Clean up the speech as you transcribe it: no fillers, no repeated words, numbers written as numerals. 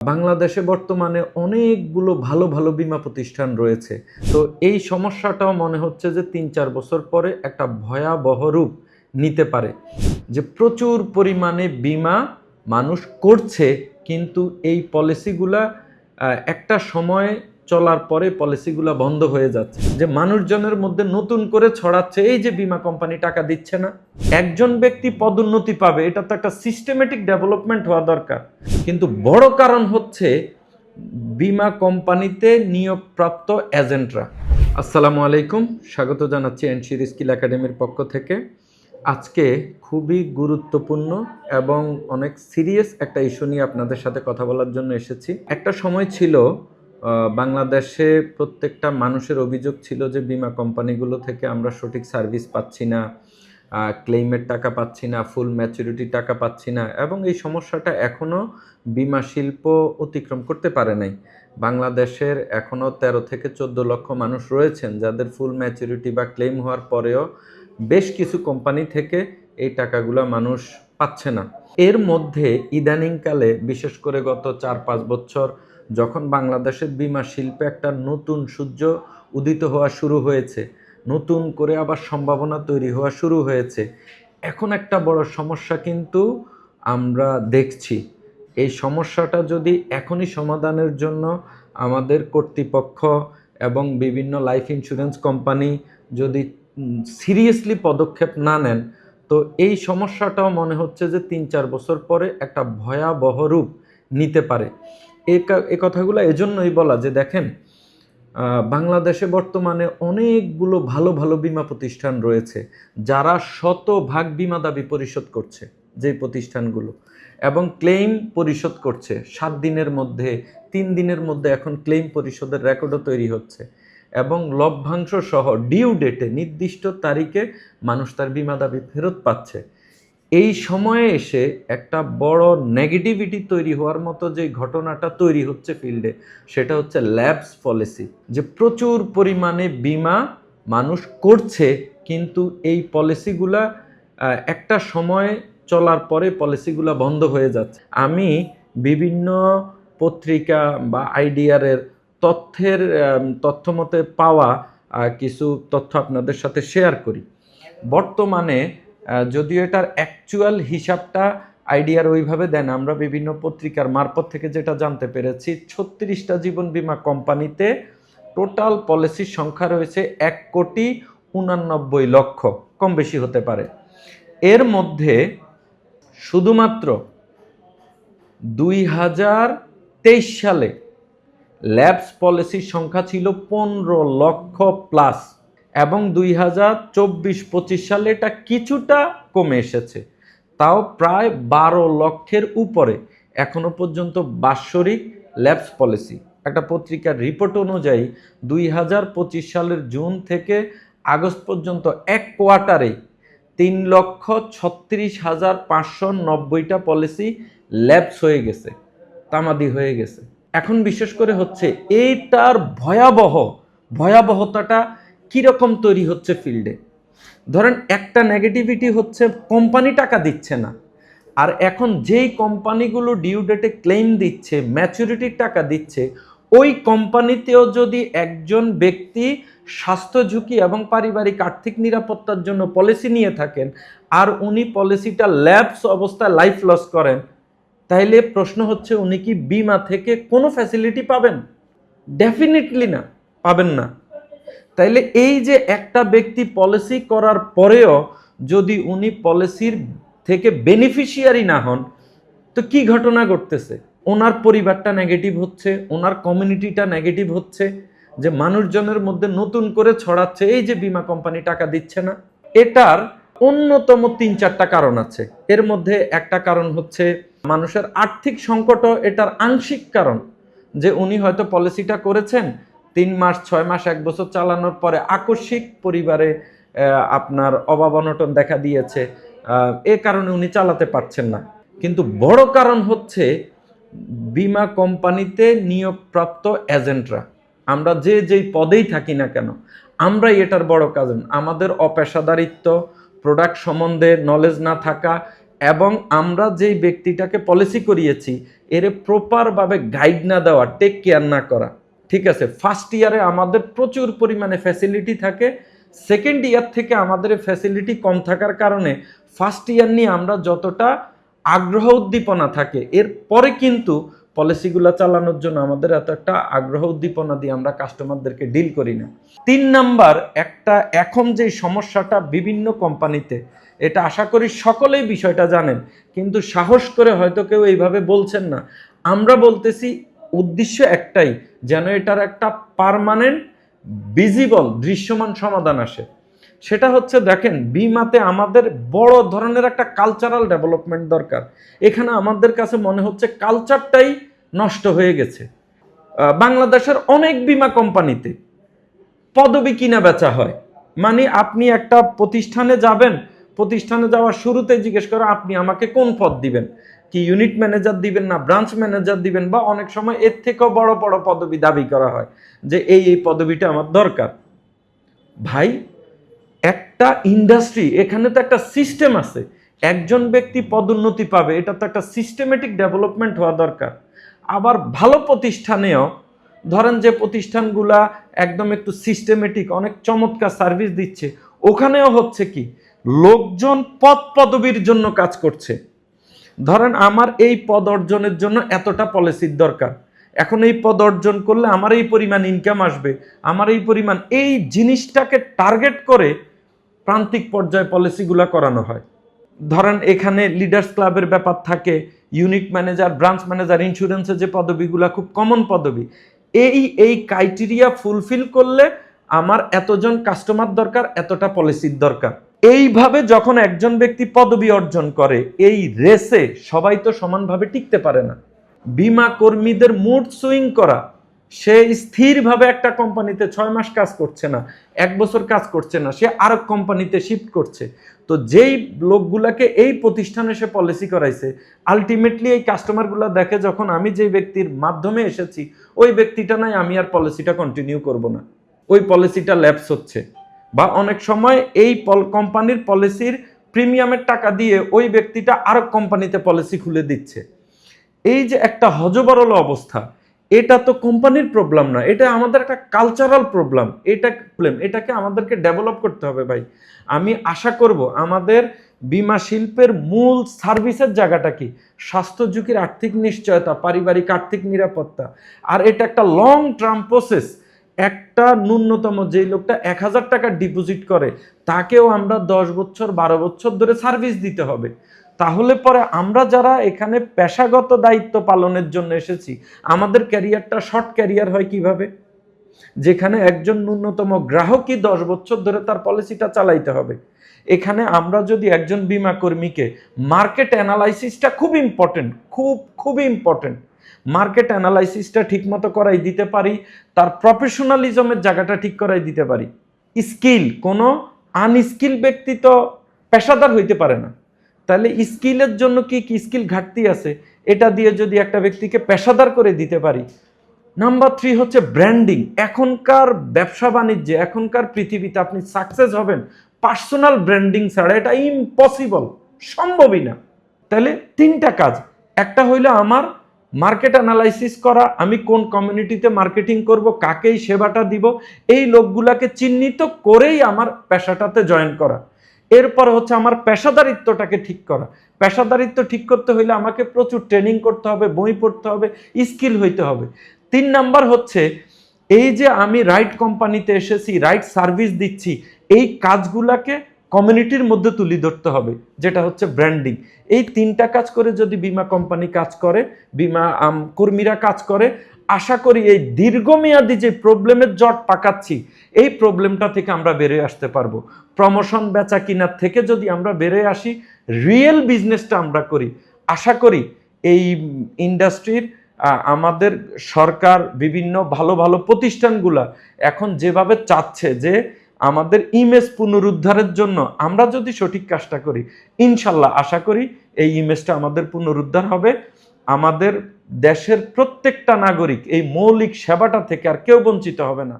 বাংলাদেশে বর্তমানে অনেকগুলো ভালো ভালো বীমা প্রতিষ্ঠান রয়েছে। তো এই সমস্যাটাও মনে হচ্ছে যে ৩-৪ বছর পরে একটা ভয়াবহ রূপ নিতে পারে। যে প্রচুর পরিমাণে বীমা মানুষ করছে, কিন্তু এই পলিসিগুলা একটা সময় চলার পরে পলিসিগুলা বন্ধ হয়ে যাচ্ছে। যে মানুষজনের মধ্যে নতুন করে ছড়াচ্ছে এই যে বীমা কোম্পানি টাকা দিচ্ছে না। একজন ব্যক্তি পদোন্নতি পাবে, এটা তো একটা সিস্টেমেটিক ডেভেলপমেন্ট হওয়া দরকার। কিন্তু বড় কারণ হচ্ছে বীমা কোম্পানিতে নিয়োগপ্রাপ্ত এজেন্টরা। আসসালামু আলাইকুম, স্বাগত জানাচ্ছি এনসির স্কিল একাডেমির পক্ষ থেকে। আজকে খুবই গুরুত্বপূর্ণ এবং অনেক সিরিয়াস একটা ইস্যু নিয়ে আপনাদের সাথে কথা বলার জন্য এসেছি। একটা সময় ছিল বাংলাদেশে প্রত্যেকটা মানুষের অভিযোগ ছিল যে বীমা কোম্পানিগুলো থেকে আমরা সঠিক সার্ভিস পাচ্ছি না, ক্লেইমের টাকা পাচ্ছি না, ফুল ম্যাচুরিটি টাকা পাচ্ছি না, এবং এই সমস্যাটা এখনও বীমা শিল্প অতিক্রম করতে পারে নাই। বাংলাদেশের এখনও 13 থেকে 14 লক্ষ মানুষ রয়েছেন যাদের ফুল ম্যাচুরিটি বা ক্লেইম হওয়ার পরেও বেশ কিছু কোম্পানি থেকে এই টাকাগুলো মানুষ পাচ্ছে না। এর মধ্যে ইদানিংকালে বিশেষ করে গত 4-5 বছর যখন বাংলাদেশের বীমা শিল্পে একটা নতুন সূর্য উদিত হওয়া শুরু হয়েছে, নতুন করে আবার সম্ভাবনা তৈরি হওয়া শুরু হয়েছে, এখন একটা বড় সমস্যা কিন্তু আমরা দেখছি। এই সমস্যাটা যদি এখনই সমাধানের জন্য আমাদের কর্তৃপক্ষ এবং বিভিন্ন লাইফ ইন্স্যুরেন্স কোম্পানি যদি সিরিয়াসলি পদক্ষেপ না নেন, তো এই সমস্যাটাও মনে হচ্ছে যে 3-4 বছর পরে একটা ভয়াবহ রূপ নিতে পারে। এই কথাগুলো এজন্যই বলা যে দেখেন, বাংলাদেশে বর্তমানে অনেকগুলো ভালো ভালো বীমা প্রতিষ্ঠান রয়েছে যারা শতভাগ বীমা দাবি পরিশোধ করছে, যে প্রতিষ্ঠানগুলো, এবং ক্লেইম পরিশোধ করছে 7 দিনের মধ্যে, 3 দিনের মধ্যে এখন ক্লেইম পরিশোধের রেকর্ডও তৈরি হচ্ছে, এবং লভ্যাংশ সহ ডিউ ডেটে নির্দিষ্ট তারিখে মানুষ তার বীমা দাবি ফেরত পাচ্ছে। এই সময়ে এসে একটা বড় নেগেটিভিটি তৈরি হওয়ার মতো যে ঘটনাটা তৈরি হচ্ছে ফিল্ডে, সেটা হচ্ছে ল্যাপস পলিসি। যে প্রচুর পরিমাণে বীমা মানুষ করছে, কিন্তু এই পলিসিগুলা একটা সময় চলার পরে পলিসিগুলা বন্ধ হয়ে যাচ্ছে। আমি বিভিন্ন পত্রিকা বা আইডিআরের তথ্য মতে পাওয়া কিছু তথ্য আপনাদের সাথে শেয়ার করি। বর্তমানে যদিও এটার অ্যাকচুয়াল হিসাবটা আইডিয়ার ওইভাবে দেন, আমরা বিভিন্ন পত্রিকার মারফত থেকে যেটা জানতে পেরেছি, 36টা জীবন বীমা কোম্পানিতে টোটাল পলিসির সংখ্যা রয়েছে 1,89,00,000, কম বেশি হতে পারে। এর মধ্যে শুধুমাত্র 2023 সালে ল্যাপস পলিসির সংখ্যা ছিল 15 লক্ষ প্লাস, এবং 2024-25 সালে এটা কিছুটা কমে এসেছে, তাও প্রায় 12 লক্ষের উপরে এখনো পর্যন্ত বাৎসরিক ল্যাপস পলিসি। একটা পত্রিকার রিপোর্ট অনুযায়ী 2025 সালের জুন থেকে আগস্ট পর্যন্ত এক কোয়ার্টারে 3,36,590টা পলিসি ল্যাপস হয়ে গেছে, তামাদি হয়ে গেছে। এখন বিশেষ করে হচ্ছে এইটার ভয়াবহতাটা কীরকম তৈরি হচ্ছে ফিল্ডে। ধরেন একটা নেগেটিভিটি হচ্ছে কোম্পানি টাকা দিচ্ছে না, আর এখন যেই কোম্পানিগুলো ডিউ ডেটে ক্লেইম দিচ্ছে, ম্যাচুরিটির টাকা দিচ্ছে, ওই কোম্পানিতেও যদি একজন ব্যক্তি স্বাস্থ্য ঝুঁকি এবং পারিবারিক আর্থিক নিরাপত্তার জন্য পলিসি নিয়ে থাকেন, আর উনি পলিসিটা ল্যাপস অবস্থায় লাইফ লস করেন, তাইলে প্রশ্ন হচ্ছে উনি কি বীমা থেকে কোনো ফ্যাসিলিটি পাবেন? ডেফিনেটলি না, পাবেন না। তাইলে এই যে একটা ব্যক্তি পলিসি করার পরেও যদি উনি পলিসির থেকে বেনিফিশিয়ারি না হন, তো কি ঘটনা ঘটতেছে? ওনার পরিবারটা নেগেটিভ হচ্ছে, ওনার কমিউনিটিটা নেগেটিভ হচ্ছে, যে মানুষজনের মধ্যে নতুন করে ছড়াচ্ছে এই যে বীমা কোম্পানি টাকা দিচ্ছে না। এটার অন্যতম 3-4টা কারণ আছে। এর মধ্যে একটা কারণ হচ্ছে মানুষের আর্থিক সংকটও এটার আংশিক কারণ, যে উনি হয়তো পলিসিটা করেছেন 3 মাস, 6 মাস, 1 বছর চালানোর পরে আকস্মিক পরিবারে আপনার অভাব অনটন দেখা দিয়েছে, এ কারণে উনি চালাতে পারছেন না। কিন্তু বড় কারণ হচ্ছে বীমা কোম্পানিতে নিয়োগপ্রাপ্ত এজেন্টরা। আমরা যেই পদেই থাকি না কেন, আমরাই এটার বড় কারণ। আমাদের অপেশাদারিত্ব, প্রোডাক্ট সম্বন্ধে নলেজ না থাকা, এবং আমরা যেই ব্যক্তিটাকে পলিসি করিয়েছি এর প্রপারভাবে গাইড না দেওয়া, টেক কেয়ার না করা। ঠিক আছে, ফার্স্ট ইয়ারে আমাদের প্রচুর পরিমাণে ফ্যাসিলিটি থাকে, সেকেন্ড ইয়ার থেকে আমাদের ফ্যাসিলিটি কম থাকার কারণে ফার্স্ট ইয়ার নিয়ে আমরা যতটা আগ্রহ উদ্দীপনা থাকে, এরপরে কিন্তু পলিসিগুলো চালানোর জন্য আমাদের এত একটা আগ্রহ উদ্দীপনা দিয়ে আমরা কাস্টমারদেরকে ডিল করি না। 3 নাম্বার, একটা এখন যে সমস্যাটা বিভিন্ন কোম্পানিতে, এটা আশা করি সকলেই বিষয়টা জানেন, কিন্তু সাহস করে হয়তো কেউ এইভাবে বলছেন না। আমরা বলতেছি, উদ্দেশ্য একটাই, যেন এটার একটা পার্মানেন্ট ভিজিবল দৃশ্যমান সমাধান আসে। সেটা হচ্ছে, দেখেন, বিমাতে আমাদের বড় ধরনের একটা কালচারাল ডেভেলপমেন্ট দরকার। এখানে আমাদের কাছে মনে হচ্ছে কালচারটাই নষ্ট হয়ে গেছে। বাংলাদেশের অনেক বিমা কোম্পানিতে পদবি কিনা বেচা হয়, মানে আপনি একটা প্রতিষ্ঠানে যাবেন, প্রতিষ্ঠানে যাওয়ার শুরুতে জিজ্ঞেস করা, আপনি আমাকে কোন পদ দিবেন, কি ইউনিট ম্যানেজার দিবেন না ব্রাঞ্চ ম্যানেজার দিবেন, বা অনেক সময় এর থেকেও বড় বড় পদবি দাবি করা হয় যে এই পদবিটা আমার দরকার। ভাই, একটা ইন্ডাস্ট্রি, এখানে তো একটা সিস্টেম আছে। একজন ব্যক্তি পদোন্নতি পাবে, এটা তো একটা সিস্টেমেটিক ডেভেলপমেন্ট হওয়া দরকার। আবার ভালো প্রতিষ্ঠানেও ধরেন যে প্রতিষ্ঠানগুলা একদম একটু সিস্টেমেটিক, অনেক চমৎকার সার্ভিস দিচ্ছে, ওখানেও হচ্ছে কি, লোকজন পদ পদবীর জন্য কাজ করছে। ধরেন আমার এই পদ অর্জনের জন্য এতটা পলিসির দরকার, এখন এই পদ অর্জন করলে আমার এই পরিমাণ ইনকাম আসবে, আমার এই পরিমাণ, এই জিনিসটাকে টার্গেট করে প্রান্তিক পর্যায়ে পলিসিগুলো করানো হয়। ধরেন এখানে লিডার্স ক্লাবের ব্যাপার থাকে, ইউনিট ম্যানেজার, ব্রাঞ্চ ম্যানেজার, ইন্স্যুরেন্সের যে পদবিগুলো খুব কমন পদবি, এই ক্রাইটেরিয়া ফুলফিল করলে আমার এতজন কাস্টমার দরকার, এতটা পলিসির দরকার। এইভাবে যখন একজন ব্যক্তি পদবি অর্জন করে, এই রেসে সবাই তো সমানভাবে টিকতে পারে না। বিমা কর্মীদের মুড সুইং করা, সে স্থিরভাবে একটা কোম্পানিতে 6 মাস কাজ করছে না, 1 বছর কাজ করছে না, সে আরেক কোম্পানিতে শিফট করছে। তো যেই লোকগুলাকে এই প্রতিষ্ঠানে সে পলিসি করাইছে, আলটিমেটলি এই কাস্টমারগুলো দেখে যখন আমি যে ব্যক্তির মাধ্যমে এসেছি ওই ব্যক্তিটা নাই, আমি আর পলিসিটা কন্টিনিউ করব না, ওই পলিসিটা ল্যাপস হচ্ছে। বা অনেক সময় এই কোম্পানির পলিসির প্রিমিয়ামের টাকা দিয়ে ওই ব্যক্তিটা আরেক কোম্পানিতে পলিসি খুলে দিচ্ছে। এই যে একটা হযবরল অবস্থা, এটা তো কোম্পানির প্রবলেম না, এটা আমাদের একটা কালচারাল প্রবলেম। এটাকে আমাদেরকে ডেভেলপ করতে হবে ভাই। আমি আশা করব আমাদের বীমা শিল্পের মূল সার্ভিসের জায়গাটা কি, স্বাস্থ্য ঝুঁকির আর্থিক নিশ্চয়তা, পারিবারিক আর্থিক নিরাপত্তা। আর এটা একটা লং টার্ম প্রসেস। একটা ন্যূনতম যেই লোকটা 1000 টাকা ডিপোজিট করে, তাকেও আমরা 10 বছর 12 বছর ধরে সার্ভিস দিতে হবে। তাহলে পরে আমরা যারা এখানে পেশাগত দায়িত্ব পালনের জন্য এসেছি, আমাদের ক্যারিয়ারটা শর্ট ক্যারিয়ার হয় কিভাবে? যেখানে একজন ন্যূনতম গ্রাহকই 10 বছর ধরে তার পলিসিটা চালাইতে হবে। এখানে আমরা যদি একজন বীমা কর্মীকে মার্কেট অ্যানালাইসিসটা খুব ইম্পর্টেন্ট, খুবই ইম্পর্টেন্ট, মার্কেট অ্যানালাইসিসটা ঠিকমতো করাই দিতে পারি, তার প্রফেশনালিজমের জায়গাটা ঠিক করাই দিতে পারি। স্কিল, কোনো আনস্কিল ব্যক্তি তো পেশাদার হইতে পারে না। তাহলে স্কিলের জন্য কি কি স্কিল ঘাটতি আছে, এটা দিয়ে যদি একটা ব্যক্তিকে পেশাদার করে দিতে পারি। নাম্বার 3 হচ্ছে ব্র্যান্ডিং। এখনকার ব্যবসা বাণিজ্যে, এখনকার পৃথিবীতে আপনি সাকসেস হবেন পার্সোনাল ব্র্যান্ডিং ছাড়া, এটা ইম্পসিবল, সম্ভবই না। তাহলে 3টা কাজ, একটা হইলো আমার মার্কেট অ্যানালাইসিস করা, আমি কোন কমিউনিটিতে মার্কেটিং করব, কাকেই সেবাটা দিব, এই লোকগুলাকে চিহ্নিত করেই আমার পেশাটাতে জয়েন করা। এরপরে হচ্ছে আমার পেশাদারিত্বটাকে ঠিক করা। পেশাদারিত্ব ঠিক করতে হইলে আমাকে প্রচুর ট্রেনিং করতে হবে, বই পড়তে হবে, স্কিল হইতে হবে। 3 নাম্বার হচ্ছে, এই যে আমি রাইট কোম্পানিতে এসেছি, রাইট সার্ভিস দিচ্ছি, এই কাজগুলাকে কমিউনিটির মধ্যে তুলে ধরতে হবে, যেটা হচ্ছে ব্র্যান্ডিং। এই 3টা কাজ করে যদি বীমা কোম্পানি কাজ করে, বীমা কর্মীরা কাজ করে, আশা করি এই দীর্ঘমেয়াদী যে প্রবলেমের জট পাকাচ্ছি, এই প্রবলেমটা থেকে আমরা বেরিয়ে আসতে পারবো। প্রমোশন বেচা কিনার থেকে যদি আমরা বেরিয়ে আসি, রিয়েল বিজনেসটা আমরা করি, আশা করি এই ইন্ডাস্ট্রির আমাদের সরকার, বিভিন্ন ভালো ভালো প্রতিষ্ঠানগুলা এখন যেভাবে চাচ্ছে যে আমাদের ইমেজ পুনরুদ্ধারের জন্য আমরা যদি সঠিক কাজটা করি, ইনশাল্লাহ আশা করি এই ইমেজটা আমাদের পুনরুদ্ধার হবে। আমাদের দেশের প্রত্যেকটা নাগরিক এই মৌলিক সেবাটা থেকে আর কেউ বঞ্চিত হবে না।